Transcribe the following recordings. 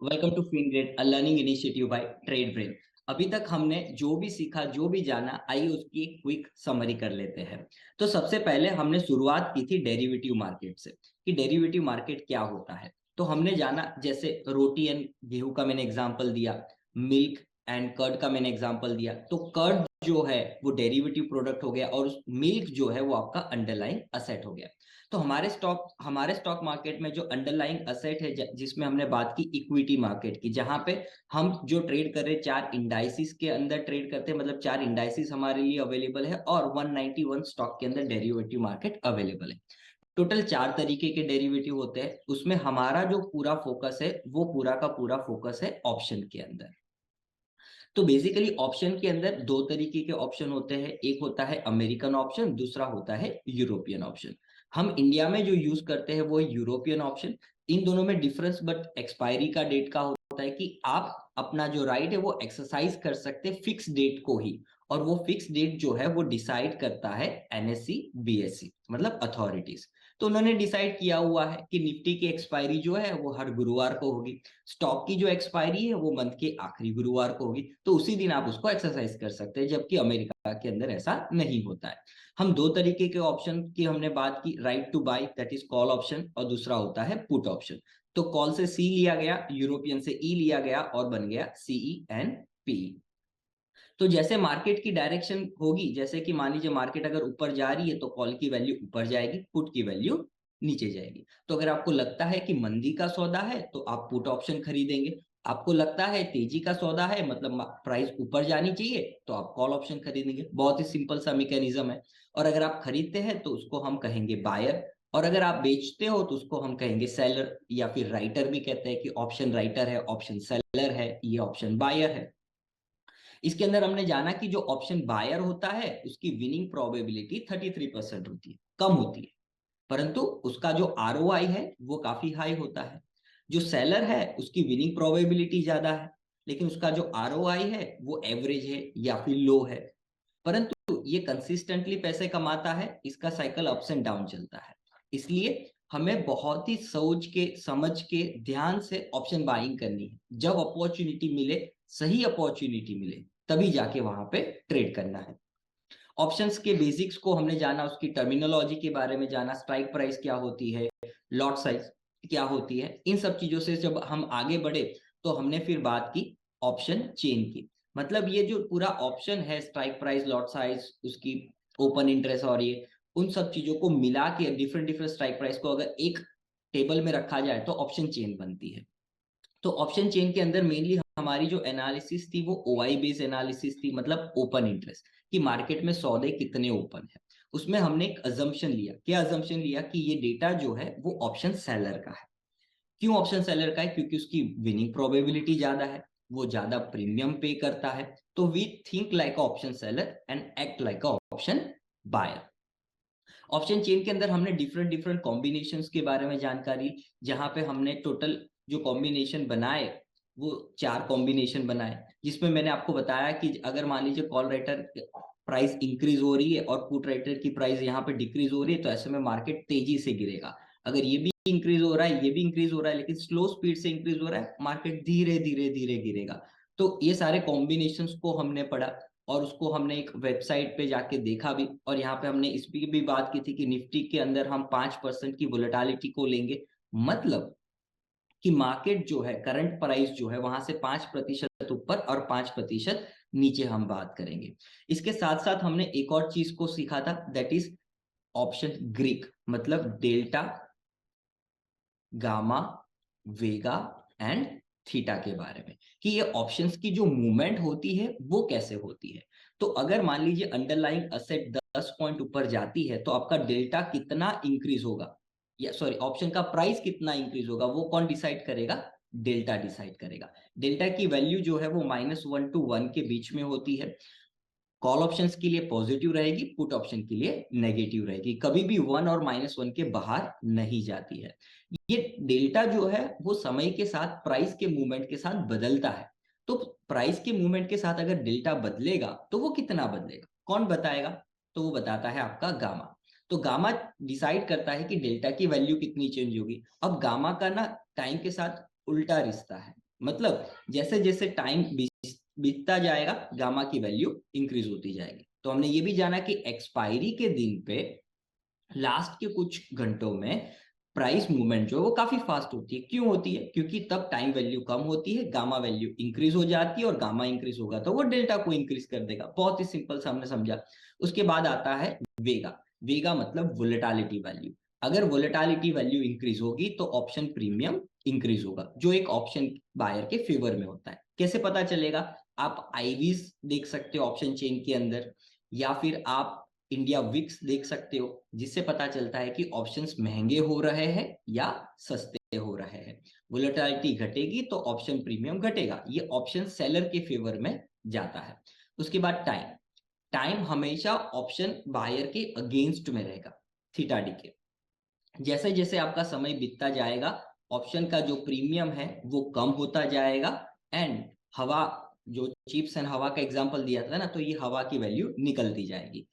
Welcome to FinGrade, a learning initiative by Trade Brain. अभी तक हमने जो भी सीखा, जो भी जाना, आइए उसकी एक क्विक समरी कर लेते हैं। तो सबसे पहले हमने शुरुआत की थी डेरिवेटिव मार्केट से कि डेरिवेटिव मार्केट क्या होता है। तो हमने जाना, जैसे रोटी एंड गेहूं का मैंने एग्जांपल दिया, मिल्क एंड कर्ड का मैंने एग्जांपल दिया। तो कर्ड जो है वो डेरिवेटिव प्रोडक्ट हो गया और मिल्क जो है वो आपका अंडरलाइंग असेट हो गया। तो हमारे स्टॉक मार्केट में जो अंडरलाइंग असेट है, जिसमें हमने बात की इक्विटी मार्केट की, जहां पे हम जो ट्रेड कर रहे हैं चार इंडाइसिस के अंदर ट्रेड करते हैं, मतलब चार इंडाइसिस हमारे लिए अवेलेबल है और 191 स्टॉक के अंदर डेरिवेटिव मार्केट अवेलेबल है। टोटल चार तरीके के डेरिवेटिव होते हैं। उसमें हमारा जो पूरा फोकस है वो पूरा का पूरा फोकस है ऑप्शन के अंदर। तो बेसिकली ऑप्शन के अंदर दो तरीके के ऑप्शन होते हैं, एक होता है अमेरिकन ऑप्शन, दूसरा होता है यूरोपियन ऑप्शन। हम इंडिया में जो यूज करते हैं वो यूरोपियन ऑप्शन। इन दोनों में डिफरेंस बट एक्सपायरी का डेट का होता है कि आप अपना जो राइट है वो एक्सरसाइज कर सकते हैं फिक्स डेट को ही, और वो फिक्स डेट जो है वो डिसाइड करता है एनएससी बीएससी, मतलब अथॉरिटीज। तो उन्होंने डिसाइड किया हुआ है कि निफ्टी की एक्सपायरी जो है वो हर गुरुवार को होगी, स्टॉक की जो एक्सपायरी है वो मंथ के आखिरी गुरुवार को होगी। तो उसी दिन आप उसको एक्सरसाइज कर सकते हैं, जबकि अमेरिका के अंदर ऐसा नहीं होता है। हम दो तरीके के ऑप्शन की हमने बात की, right to buy that is call option, और दूसरा होता है पुट ऑप्शन। तो कॉल से सी लिया गया, यूरोपियन से ई लिया गया और बन गया सीई एंड पीई। तो जैसे मार्केट की डायरेक्शन होगी, जैसे कि मान लीजिए मार्केट अगर ऊपर जा रही है तो कॉल की वैल्यू ऊपर जाएगी, पुट की वैल्यू नीचे जाएगी। तो अगर आपको लगता है कि मंदी का सौदा है तो आप पुट ऑप्शन खरीदेंगे, आपको लगता है तेजी का सौदा है, मतलब प्राइस ऊपर जानी चाहिए, तो आप कॉल ऑप्शन खरीदेंगे। बहुत ही सिंपल सा मैकेनिज्म है। और अगर आप खरीदते हैं तो उसको हम कहेंगे बायर, और अगर आप बेचते हो तो उसको हम कहेंगे सेलर, या फिर राइटर भी कहते हैं कि ऑप्शन राइटर है, ऑप्शन सेलर है, ये ऑप्शन बायर है। इसके अंदर हमने जाना कि जो ऑप्शन बायर होता है उसकी विनिंग प्रोबेबिलिटी 33% होती है, कम होती है, परंतु उसका जो आरओआई है वो काफी हाई होता है। जो सेलर है उसकी विनिंग प्रोबेबिलिटी ज्यादा है, लेकिन उसका जो आरओआई है वो एवरेज है या फिर लो है, परंतु ये कंसिस्टेंटली पैसे कमाता है, इसका साइकिल अप्स एंड डाउन चलता है। इसलिए हमें बहुत ही सोच के, समझ के, ध्यान से ऑप्शन बाइंग करनी है। जब अपॉर्चुनिटी मिले, सही अपॉर्चुनिटी मिले, तभी जाके वहां पे ट्रेड करना है। ऑप्शंस के बेसिक्स को हमने जाना, उसकी टर्मिनोलॉजी के बारे में जाना, स्ट्राइक प्राइस क्या होती है, लॉट साइज क्या होती है। इन सब चीजों से जब हम आगे बढ़े तो हमने फिर बात की ऑप्शन चेन की। मतलब ये जो पूरा ऑप्शन है, स्ट्राइक प्राइस, लॉट साइज, उसकी ओपन इंटरेस्ट, और ये उन सब चीजों को मिला के डिफरेंट डिफरेंट स्ट्राइक प्राइस को अगर एक टेबल में रखा जाए तो ऑप्शन चेन बनती है। तो ऑप्शन चेन के अंदर मेनली हमारी जो एनालिसिस थी वो ओआई बेस्ड एनालिसिस थी, मतलब ओपन इंटरेस्ट, कि मार्केट में सौदे कितने ओपन है। उसमें हमने एक अजम्पशन लिया, क्या अजम्पशन लिया कि ये डेटा जो है वो ऑप्शन सेलर का है। क्यों ऑप्शन सेलर का है? क्योंकि उसकी विनिंग प्रोबेबिलिटी ज्यादा है, वो ज्यादा प्रीमियम पे करता है। तो we think like option seller and act like option buyer. Option chain के अंदर हमने डिफरेंट डिफरेंट कॉम्बिनेशंस के बारे में जानकारी, जहां पे हमने टोटल जो कॉम्बिनेशन बनाए वो चार कॉम्बिनेशन बनाए, जिसमें मैंने आपको बताया कि अगर मान लीजिए कॉल राइटर प्राइस इंक्रीज हो रही है और पुट राइटर की प्राइस यहाँ पे डिक्रीज हो रही है, तो ऐसे में मार्केट तेजी से गिरेगा। अगर ये भी इंक्रीज हो रहा है, ये भी इंक्रीज हो रहा है, लेकिन स्लो स्पीड से इंक्रीज हो रहा है, मार्केट धीरे धीरे धीरे गिरेगा। तो ये सारे कॉम्बिनेशन को हमने पढ़ा, और उसको हमने एक वेबसाइट पे जाके देखा भी, और यहाँ पे हमने इस भी बात की थी कि निफ्टी के अंदर हम 5% की वोलेटिलिटी को लेंगे, मतलब कि मार्केट जो है, करंट प्राइस जो है, वहां से 5% ऊपर और 5% नीचे हम बात करेंगे। इसके साथ साथ हमने एक और चीज को सीखा था, दैट इज ऑप्शन ग्रीक, मतलब delta, gamma, Vega and theta के बारे में, कि ये ऑप्शंस की जो मूवमेंट होती है वो कैसे होती है। तो अगर मान लीजिए अंडरलाइंग असेट 10 पॉइंट ऊपर जाती है तो आपका डेल्टा कितना इंक्रीज होगा, या सॉरी ऑप्शन का प्राइस कितना इंक्रीज होगा, वो कौन डिसाइड करेगा? डेल्टा डिसाइड करेगा। डेल्टा की वैल्यू जो है वो -1 to 1 के बीच में होती है। कॉल ऑप्शंस के लिए पॉजिटिव रहेगी, पुट ऑप्शन के लिए नेगेटिव रहेगी, कभी भी 1 और -1 के बाहर नहीं जाती है। ये डेल्टा जो है वो समय के साथ प्राइस के मूवमेंट के साथ बदलता है। तो प्राइस के मूवमेंट के साथ अगर डेल्टा बदलेगा तो वो कितना बदलेगा, कौन बताएगा? तो वो बताता है आपका गामा। तो गामा डिसाइड करता है कि डेल्टा की वैल्यू कितनी चेंज होगी। अब गामा का ना टाइम के साथ उल्टा रिश्ता है, मतलब जैसे जैसे टाइम बीतता जाएगा गामा की वैल्यू इंक्रीज होती जाएगी। तो हमने ये भी जाना कि एक्सपायरी के दिन पे लास्ट के कुछ घंटों में प्राइस मूवमेंट जो है वो काफी फास्ट होती है। क्यों होती है? क्योंकि तब टाइम वैल्यू कम होती है, गामा वैल्यू इंक्रीज हो जाती है, और गामा इंक्रीज होगा तो वो डेल्टा को इंक्रीज कर देगा। बहुत ही सिंपल सा हमने समझा। उसके बाद आता है वेगा। वेगा मतलब वोलेटिलिटी वैल्यू। अगर वोलेटिलिटी वैल्यू इंक्रीज होगी तो ऑप्शन प्रीमियम इंक्रीज होगा, जो एक ऑप्शन बायर के फेवर में होता है। कैसे पता चलेगा? आप आईवीज देख सकते हो ऑप्शन चेन के अंदर, या फिर आप इंडिया विक्स देख सकते हो, जिससे पता चलता है कि ऑप्शंस महंगे हो रहे हैं या सस्ते हो रहे हैं। वोलेटिलिटी घटेगी तो ऑप्शन प्रीमियम घटेगा, ये ऑप्शन सेलर के फेवर में जाता है। उसके बाद टाइम। टाइम हमेशा ऑप्शन बायर के अगेंस्ट में रहेगा, थीटा डी के। जैसे जैसे आपका समय बीतता जाएगा ऑप्शन का जो प्रीमियम है वो कम होता जाएगा, एंड हवा, जो चिप्स एंड हवा का एग्जांपल दिया था ना, तो ये हवा की वैल्यू निकलती जाएगी।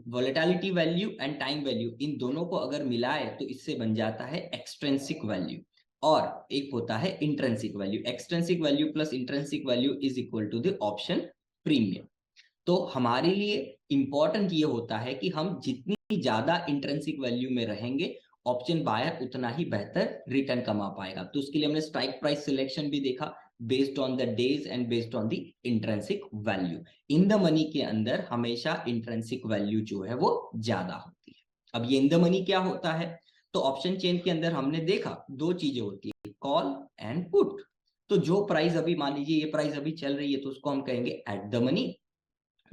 Volatility value and time value, इन दोनों को अगर मिलाए तो इससे बन जाता है एक्सट्रिंसिक वैल्यू, और एक होता है intrinsic value. Extrinsic value plus intrinsic value is equal to the option premium. तो हमारे लिए इंपॉर्टेंट ये होता है कि हम जितनी ज्यादा इंट्रिंसिक वैल्यू में रहेंगे ऑप्शन बायर उतना ही बेहतर रिटर्न कमा पाएगा। तो उसके लिए हमने स्ट्राइक प्राइस सिलेक्शन भी देखा based on the days and based on the intrinsic value. In the money के अंदर हमेशा इंट्रिंसिक वैल्यू जो है वो ज्यादा होती है। अब ये इन द मनी क्या होता है? तो ऑप्शन चेन के अंदर हमने देखा दो चीजें होती है, कॉल एंड पुट। तो जो प्राइस अभी मान लीजिए ये प्राइस अभी चल रही है तो उसको हम कहेंगे एट द मनी।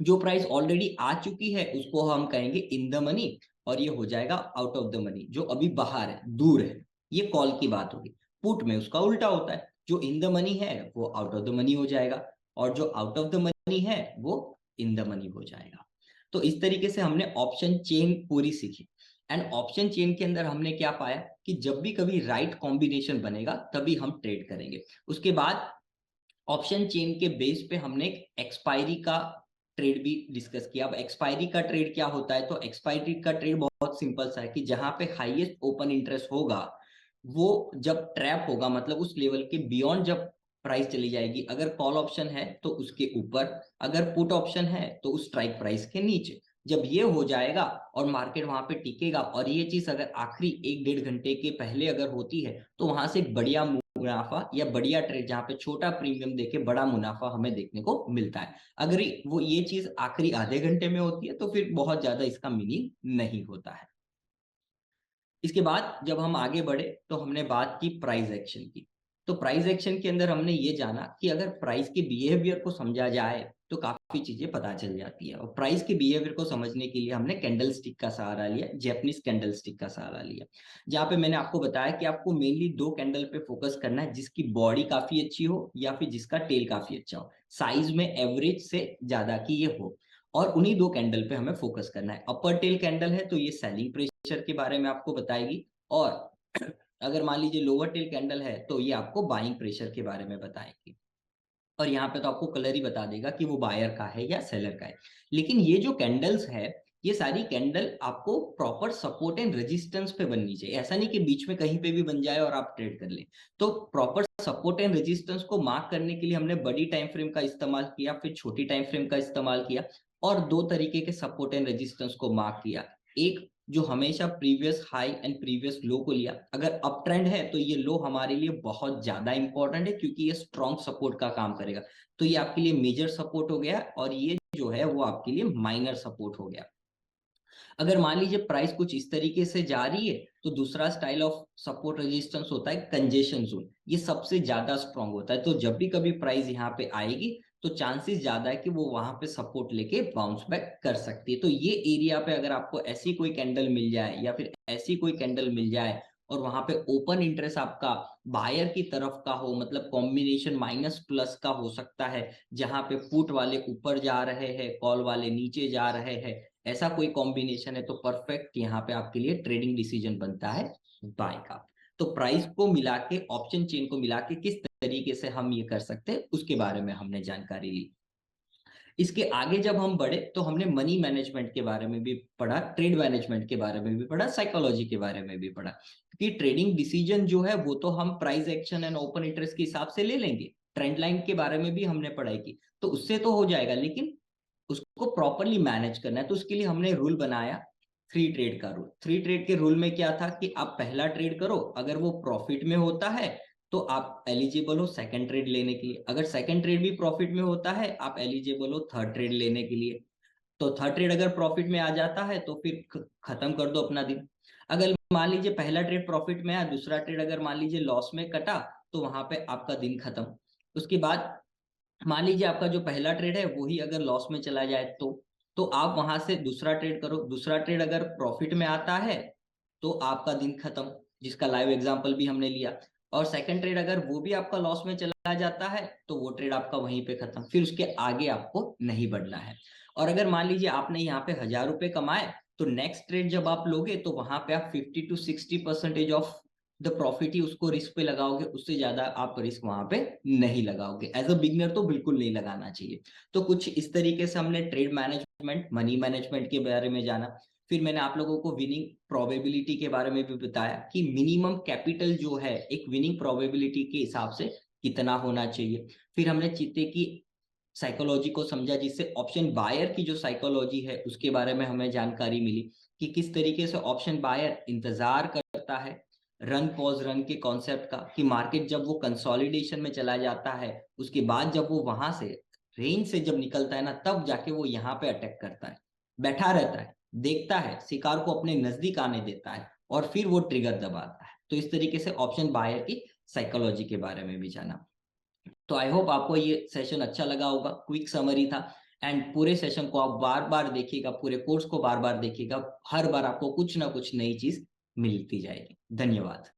जो प्राइस ऑलरेडी आ चुकी है उसको हम कहेंगे इन द मनी, और ये हो जाएगा आउट ऑफ द मनी, जो अभी बाहर है, दूर है। ये कॉल की बात होगी। पुट में उसका उल्टा होता है, जो इन द मनी है वो आउट ऑफ द मनी हो जाएगा, और जो आउट ऑफ द मनी है वो इन द मनी हो जाएगा। तो इस तरीके से हमने ऑप्शन चेन पूरी सीखी। एंड ऑप्शन चेन के अंदर हमने क्या पाया कि जब भी कभी राइट कॉम्बिनेशन बनेगा तभी हम ट्रेड करेंगे। उसके बाद ऑप्शन चेन के बेस पे हमने एक्सपायरी का ट्रेड भी डिस्कस किया। अब एक्सपायरी का ट्रेड क्या होता है? तो एक्सपायरी का ट्रेड बहुत सिंपल सा है कि जहां पे हाईएस्ट ओपन इंटरेस्ट होगा वो जब ट्रैप होगा, मतलब उस लेवल के बियॉन्ड जब प्राइस चली जाएगी, अगर कॉल ऑप्शन है तो उसके ऊपर, अगर पुट ऑप्शन है तो उस स्ट्राइक प्राइस के नीचे। जब ये हो जाएगा और मार्केट वहां पे टिकेगा, और ये चीज अगर आखिरी एक डेढ़ घंटे के पहले अगर होती है तो वहां से एक बढ़िया मुनाफा या बढ़िया ट्रेड जहां पे छोटा प्रीमियम देके बड़ा मुनाफा हमें देखने को मिलता है। अगर वो ये चीज आखिरी आधे घंटे में होती है तो फिर बहुत ज्यादा इसका मीनिंग नहीं होता है। इसके बाद जब हम आगे बढ़े तो हमने बात की प्राइस एक्शन की। तो प्राइस एक्शन के अंदर हमने ये जाना कि अगर प्राइस के बिहेवियर को समझा जाए तो काफी चीजें पता चल जाती है। और प्राइस के बिहेवियर को समझने के लिए हमने कैंडल स्टिक का सहारा लिया, जैपनीज कैंडल स्टिक का सहारा लिया, जहां पे मैंने आपको बताया कि आपको मेनली दो कैंडल पे फोकस करना है, जिसकी बॉडी काफी अच्छी हो या फिर जिसका टेल काफी अच्छा हो, साइज में एवरेज से ज्यादा की ये हो, और उन्हीं दो कैंडल पे हमें फोकस करना है। अपर टेल कैंडल है तो ये सेलिंग प्रेशर के बारे में आपको बताएगी, और अगर मान लीजिए लोअर टेल कैंडल है तो ये आपको बाइंग प्रेशर के बारे में बताएगी। और यहाँ पे तो आपको कलर ही बता देगा कि वो बायर का है या सेलर का है। लेकिन ये जो कैंडल्स है ये सारी कैंडल आपको प्रॉपर सपोर्ट एंड रेजिस्टेंस पे बननी चाहिए। ऐसा नहीं कि बीच में कहीं पे भी बन जाए और आप ट्रेड कर लें। तो प्रॉपर सपोर्ट एंड रेजिस्टेंस को मार्क करने के लिए हमने बड़ी टाइम फ्रेम का इस्तेमाल किया, फिर छोटी टाइम फ्रेम का इस्तेमाल किया, और दो तरीके के सपोर्ट एंड रेजिस्टेंस को मार्क किया। एक जो हमेशा प्रीवियस हाई एंड प्रीवियस लो को लिया, अगर अप ट्रेंड है तो ये लो हमारे लिए बहुत ज्यादा इंपॉर्टेंट है क्योंकि ये स्ट्रॉन्ग सपोर्ट का काम करेगा। तो ये आपके लिए मेजर सपोर्ट हो गया, और ये जो है वो आपके लिए माइनर सपोर्ट हो गया। अगर मान लीजिए प्राइस कुछ इस तरीके से जा रही है तो दूसरा स्टाइल ऑफ सपोर्ट रेजिस्टेंस होता है कंजेशन जोन। ये सबसे ज्यादा स्ट्रॉन्ग होता है। तो जब भी कभी प्राइस यहाँ पे आएगी तो चांसेस ज्यादा है कि वो वहां पे सपोर्ट लेके बाउंस बैक कर सकती है। तो ये एरिया पे अगर आपको ऐसी कोई कैंडल मिल जाए या फिर ऐसी कोई कैंडल मिल जाए और वहां पे ओपन इंटरेस्ट आपका बायर की तरफ का हो, मतलब कॉम्बिनेशन माइनस प्लस का हो सकता है, जहां पे पुट वाले ऊपर जा रहे हैं कॉल वाले नीचे जा रहे हैं, ऐसा कोई कॉम्बिनेशन है तो परफेक्ट यहाँ पे आपके लिए ट्रेडिंग डिसीजन बनता है बाय का। तो प्राइस को मिला के, ऑप्शन चेन को मिला के किस तरीके से हम ये कर सकते हैं उसके बारे में हमने जानकारी ली। इसके आगे जब हम बढ़े तो हमने मनी मैनेजमेंट के बारे में भी पढ़ा, ट्रेड मैनेजमेंट के बारे में भी पढ़ा, साइकोलॉजी के बारे में भी पढ़ा कि ट्रेडिंग डिसीजन जो है वो तो हम price action and open interest के हिसाब से ले लेंगे, ट्रेंड लाइन के बारे में भी हमने पढ़ाई की, तो उससे तो हो जाएगा, लेकिन उसको प्रॉपरली मैनेज करना है। तो उसके लिए हमने रूल बनाया, फ्री ट्रेड का रूल। फ्री ट्रेड के रूल में क्या था कि आप पहला ट्रेड करो, अगर वो प्रॉफिट में होता है तो आप एलिजिबल हो सेकंड ट्रेड लेने के लिए, अगर सेकंड ट्रेड भी प्रॉफिट में होता है आप एलिजिबल हो थर्ड ट्रेड लेने के लिए। तो थर्ड ट्रेड अगर प्रॉफिट में आ जाता है तो फिर खत्म कर दो अपना दिन। अगर मान लीजिए पहला ट्रेड प्रॉफिट में आया, दूसरा ट्रेड अगर मान लीजिए लॉस में कटा, तो वहां पे आपका दिन खत्म। उसके बाद मान लीजिए आपका जो पहला ट्रेड है वही अगर लॉस में चला जाए तो आप वहां से दूसरा ट्रेड करो, दूसरा ट्रेड अगर प्रॉफिट में आता है तो आपका दिन खत्म, जिसका लाइव एग्जांपल भी हमने लिया। और सेकंड ट्रेड अगर वो भी आपका लॉस में चला जाता है तो वो ट्रेड आपका वहीं पे खत्म, फिर उसके आगे आपको नहीं बढ़ना है। और अगर मान लीजिए आपने यहाँ पे 1,000 रुपए कमाए, तो नेक्स्ट ट्रेड जब आप लोगे तो वहां पे आप 50 to 60% ऑफ द प्रॉफिट ही उसको रिस्क पे लगाओगे, उससे ज्यादा आप रिस्क वहां पे नहीं लगाओगे। एज अ बिगनर तो बिल्कुल नहीं लगाना चाहिए। तो कुछ इस तरीके से हमने ट्रेड मैनेजमेंट, मनी मैनेजमेंट के बारे में जाना। फिर मैंने आप लोगों को विनिंग प्रोबेबिलिटी के बारे में भी बताया कि मिनिमम कैपिटल जो है एक विनिंग प्रोबेबिलिटी के हिसाब से कितना होना चाहिए। फिर हमने चीते की साइकोलॉजी को समझा, जिससे ऑप्शन बायर की जो साइकोलॉजी है उसके बारे में हमें जानकारी मिली कि किस तरीके से ऑप्शन बायर इंतजार करता है रन पॉज रन के कॉन्सेप्ट का, कि मार्केट जब वो कंसोलिडेशन में चला जाता है उसके बाद जब वो वहां से रेंज से जब निकलता है ना, तब जाके वो यहाँ पे अटैक करता है, बैठा रहता है, देखता है, शिकार को अपने नजदीक आने देता है और फिर वो ट्रिगर दबाता है। तो इस तरीके से ऑप्शन बायर की साइकोलॉजी के बारे में भी जाना। तो आई होप आपको ये सेशन अच्छा लगा होगा, क्विक समरी था। एंड पूरे सेशन को आप बार बार देखिएगा, पूरे कोर्स को बार बार देखिएगा, हर बार आपको कुछ ना कुछ नई चीज मिलती जाएगी। धन्यवाद।